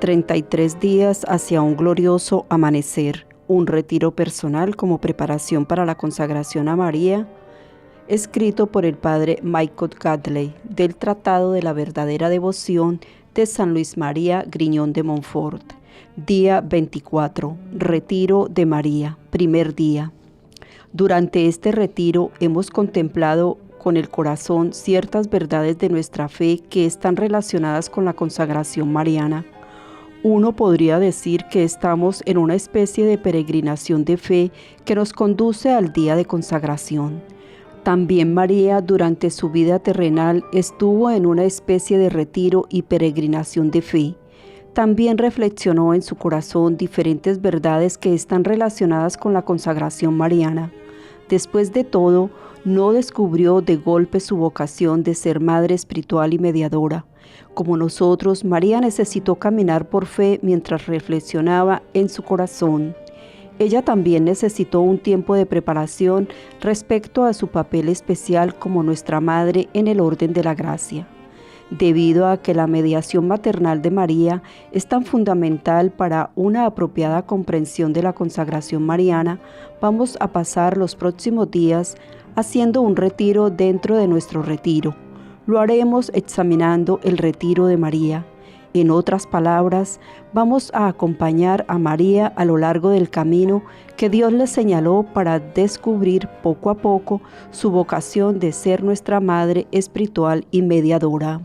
33 días hacia un glorioso amanecer, un retiro personal como preparación para la consagración a María, escrito por el padre Michael Gadley del Tratado de la Verdadera Devoción de San Luis María Griñón de Montfort. Día 24, Retiro de María, primer día. Durante este retiro hemos contemplado con el corazón ciertas verdades de nuestra fe que están relacionadas con la consagración mariana. Uno podría decir que estamos en una especie de peregrinación de fe que nos conduce al día de consagración. También María, durante su vida terrenal, estuvo en una especie de retiro y peregrinación de fe. También reflexionó en su corazón diferentes verdades que están relacionadas con la consagración mariana. Después de todo, no descubrió de golpe su vocación de ser madre espiritual y mediadora. Como nosotros, María necesitó caminar por fe mientras reflexionaba en su corazón. Ella también necesitó un tiempo de preparación respecto a su papel especial como nuestra madre en el orden de la gracia. Debido a que la mediación maternal de María es tan fundamental para una apropiada comprensión de la consagración mariana, vamos a pasar los próximos días haciendo un retiro dentro de nuestro retiro. Lo haremos examinando el retiro de María. En otras palabras, vamos a acompañar a María a lo largo del camino que Dios le señaló para descubrir poco a poco su vocación de ser nuestra madre espiritual y mediadora.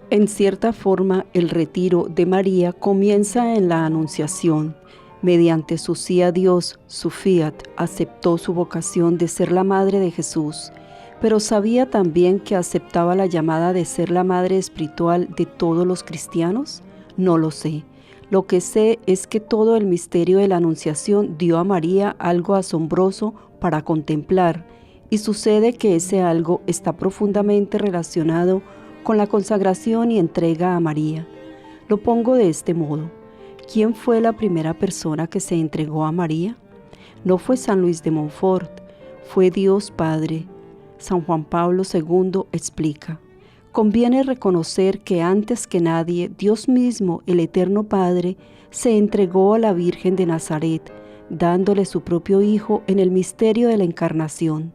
En cierta forma, el retiro de María comienza en la Anunciación. Mediante su sí a Dios, su fiat, aceptó su vocación de ser la madre de Jesús, pero sabía también que aceptaba la llamada de ser la madre espiritual de todos los cristianos. No lo sé. Lo que sé es que todo el misterio de la Anunciación dio a María algo asombroso para contemplar, y sucede que ese algo está profundamente relacionado con la consagración y entrega a María. Lo pongo de este modo. ¿Quién fue la primera persona que se entregó a María? No fue San Luis de Montfort, fue Dios Padre. San Juan Pablo II explica: conviene reconocer que antes que nadie, Dios mismo, el Eterno Padre, se entregó a la Virgen de Nazaret, dándole su propio Hijo en el misterio de la Encarnación.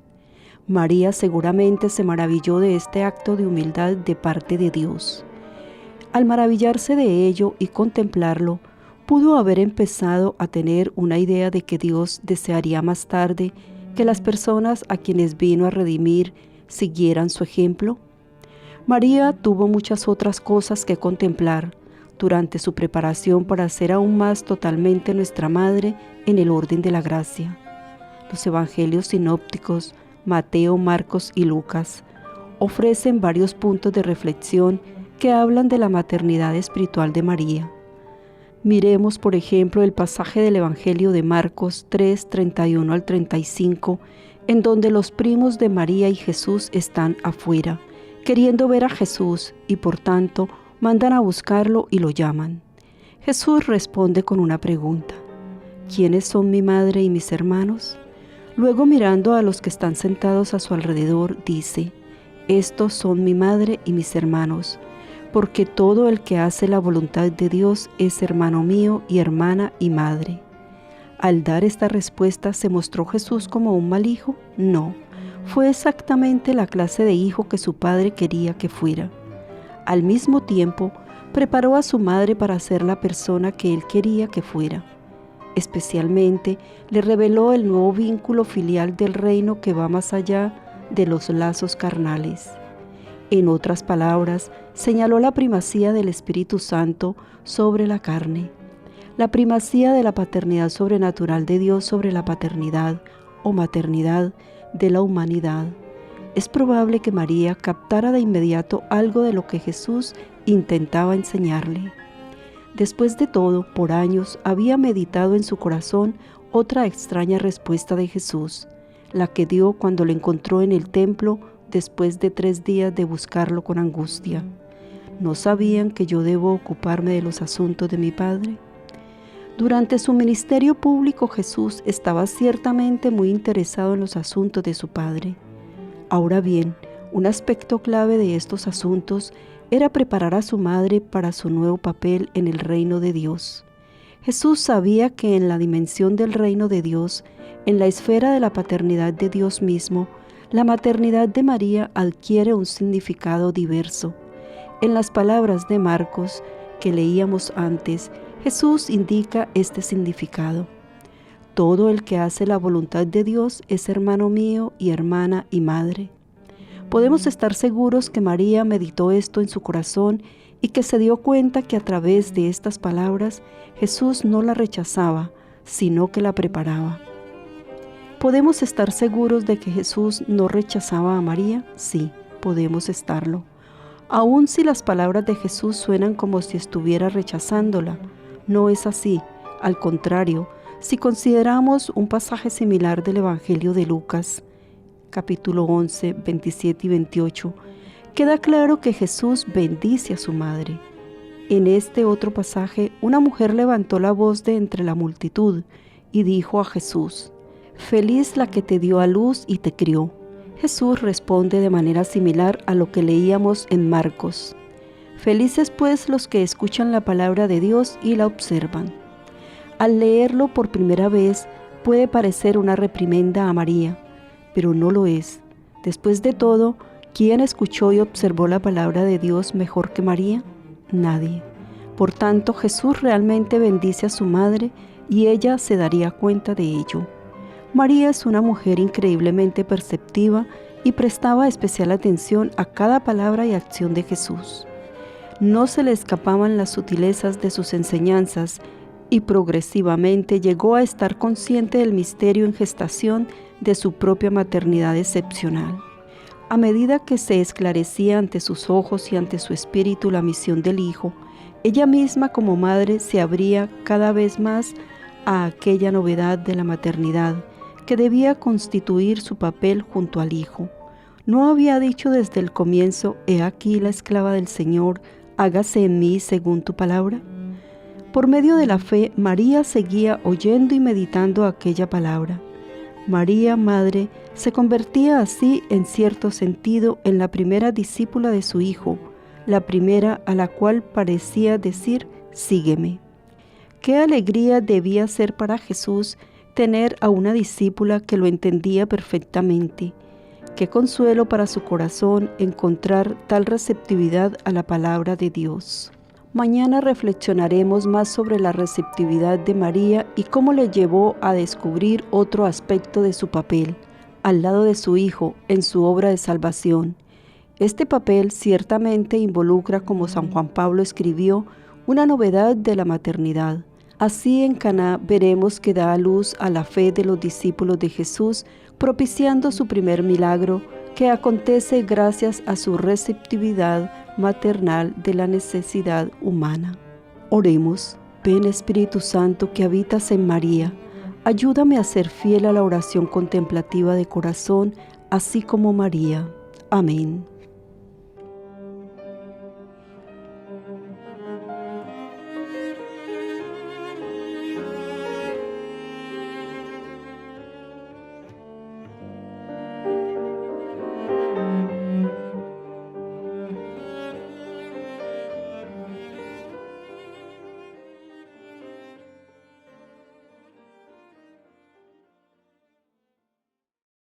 María seguramente se maravilló de este acto de humildad de parte de Dios. Al maravillarse de ello y contemplarlo, pudo haber empezado a tener una idea de que Dios desearía más tarde que las personas a quienes vino a redimir siguieran su ejemplo. María tuvo muchas otras cosas que contemplar durante su preparación para ser aún más totalmente nuestra madre en el orden de la gracia. Los evangelios sinópticos, Mateo, Marcos y Lucas, ofrecen varios puntos de reflexión que hablan de la maternidad espiritual de María. Miremos, por ejemplo, el pasaje del Evangelio de Marcos 3, 31 al 35, en donde los primos de María y Jesús están afuera, queriendo ver a Jesús, y por tanto mandan a buscarlo y lo llaman. Jesús responde con una pregunta: ¿quiénes son mi madre y mis hermanos? Luego, mirando a los que están sentados a su alrededor, dice: estos son mi madre y mis hermanos, porque todo el que hace la voluntad de Dios es hermano mío y hermana y madre. Al dar esta respuesta, ¿se mostró Jesús como un mal hijo? No, fue exactamente la clase de hijo que su padre quería que fuera. Al mismo tiempo, preparó a su madre para ser la persona que él quería que fuera. Especialmente, le reveló el nuevo vínculo filial del reino que va más allá de los lazos carnales. En otras palabras, señaló la primacía del Espíritu Santo sobre la carne, la primacía de la paternidad sobrenatural de Dios sobre la paternidad o maternidad de la humanidad. Es probable que María captara de inmediato algo de lo que Jesús intentaba enseñarle. Después de todo, por años había meditado en su corazón otra extraña respuesta de Jesús, la que dio cuando lo encontró en el templo después de 3 días de buscarlo con angustia. ¿No sabían que yo debo ocuparme de los asuntos de mi Padre? Durante su ministerio público, Jesús estaba ciertamente muy interesado en los asuntos de su Padre. Ahora bien, Un aspecto clave de estos asuntos era preparar a su madre para su nuevo papel en el reino de Dios. Jesús sabía que en la dimensión del reino de Dios, en la esfera de la paternidad de Dios mismo, la maternidad de María adquiere un significado diverso. En las palabras de Marcos que leíamos antes, Jesús indica este significado. Todo el que hace la voluntad de Dios es hermano mío y hermana y madre. Podemos estar seguros que María meditó esto en su corazón y que se dio cuenta que a través de estas palabras Jesús no la rechazaba, sino que la preparaba. ¿Podemos estar seguros de que Jesús no rechazaba a María? Sí, podemos estarlo. Aun si las palabras de Jesús suenan como si estuviera rechazándola, no es así. Al contrario, si consideramos un pasaje similar del Evangelio de Lucas, capítulo 11, 27 y 28, queda claro que Jesús bendice a su madre. En este otro pasaje, una mujer levantó la voz de entre la multitud y dijo a Jesús: «Feliz la que te dio a luz y te crió». Jesús responde de manera similar a lo que leíamos en Marcos: «Felices pues los que escuchan la palabra de Dios y la observan». Al leerlo por primera vez puede parecer una reprimenda a María, pero no lo es. Después de todo, ¿quién escuchó y observó la palabra de Dios mejor que María? Nadie. Por tanto, Jesús realmente bendice a su madre y ella se daría cuenta de ello. María es una mujer increíblemente perceptiva y prestaba especial atención a cada palabra y acción de Jesús. No se le escapaban las sutilezas de sus enseñanzas y progresivamente llegó a estar consciente del misterio en gestación de su propia maternidad excepcional. A medida que se esclarecía ante sus ojos y ante su espíritu la misión del Hijo, ella misma como madre se abría cada vez más a aquella novedad de la maternidad que debía constituir su papel junto al Hijo. ¿No había dicho desde el comienzo: «He aquí la esclava del Señor, hágase en mí según tu palabra»? Por medio de la fe, María seguía oyendo y meditando aquella palabra. María, madre, se convertía así, en cierto sentido, en la primera discípula de su Hijo, la primera a la cual parecía decir: «Sígueme». Qué alegría debía ser para Jesús tener a una discípula que lo entendía perfectamente. Qué consuelo para su corazón encontrar tal receptividad a la palabra de Dios. Mañana reflexionaremos más sobre la receptividad de María y cómo le llevó a descubrir otro aspecto de su papel, al lado de su Hijo, en su obra de salvación. Este papel ciertamente involucra, como San Juan Pablo escribió, una novedad de la maternidad. Así en Caná veremos que da a luz a la fe de los discípulos de Jesús, propiciando su primer milagro, que acontece gracias a su receptividad maternal de la necesidad humana. Oremos. Ven, Espíritu Santo, que habitas en María, ayúdame a ser fiel a la oración contemplativa de corazón, así como María. Amén.